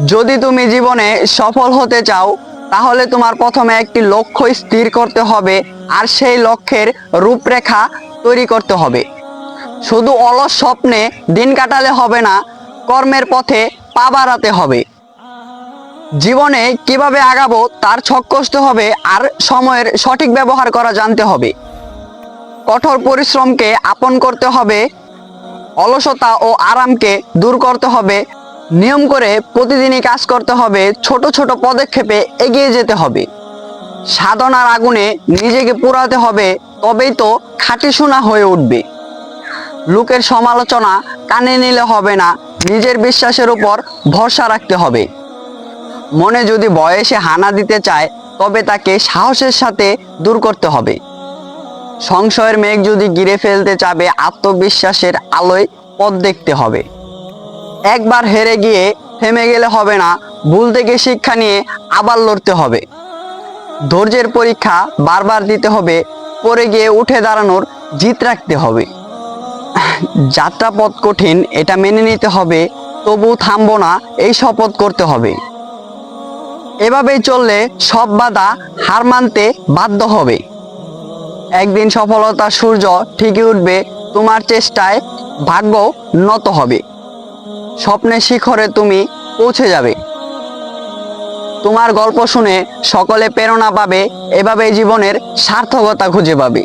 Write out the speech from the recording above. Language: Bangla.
যদি তুমি জীবনে সফল হতে চাও তাহলে তোমার প্রথমে একটি লক্ষ্য স্থির করতে হবে আর সেই লক্ষ্যের রূপরেখা তৈরি করতে হবে। শুধু অলস স্বপ্নে দিন কাটালে হবে না, কর্মের পথে পা বাড়াতে হবে। জীবনে কিভাবে আগাবো তার ছক কষতে হবে আর সময়ের সঠিক ব্যবহার করা জানতে হবে। কঠোর পরিশ্রমকে আপন করতে হবে, অলসতা ও আরামকে দূর করতে হবে। নিয়ম করে প্রতিদিনই কাজ করতে হবে, ছোট ছোট পদক্ষেপে এগিয়ে যেতে হবে। সাধনার আগুনে নিজেকে পোড়াতে হবে, তবেই তো খাঁটি সোনা হয়ে উঠবে। লোকের সমালোচনা কানে নিলে হবে না, নিজের বিশ্বাসের উপর ভরসা রাখতে হবে। মনে যদি বয়সে হানা দিতে চায় তবে তাকে সাহসের সাথে দূর করতে হবে। সংশয়ের মেঘ যদি ঘিরে ফেলতে চাবে আত্মবিশ্বাসের আলোয় পথ দেখতে হবে। একবার হেরে গিয়ে থেমে গেলে হবে না, ভুল থেকে শিক্ষা নিয়ে আবার লড়তে হবে। ধৈর্যের পরীক্ষা বারবার দিতে হবে, পরে গিয়ে উঠে দাঁড়ানোর জিত রাখতে হবে। যাত্রাপথ কঠিন এটা মেনে নিতে হবে, তবু থামবো না এই শপথ করতে হবে। এভাবেই চললে সব বাধা হার মানতে বাধ্য হবে। একদিন সফলতার সূর্য ঠিকই উঠবে, তোমার চেষ্টায় ভাগ্য নত হবে। স্বপ্নের শিখরে তুমি পৌঁছে যাবে। তোমার গল্প শুনে সকলে প্রেরণা পাবে, এভাবেই জীবনের সার্থকতা খুঁজে পাবে।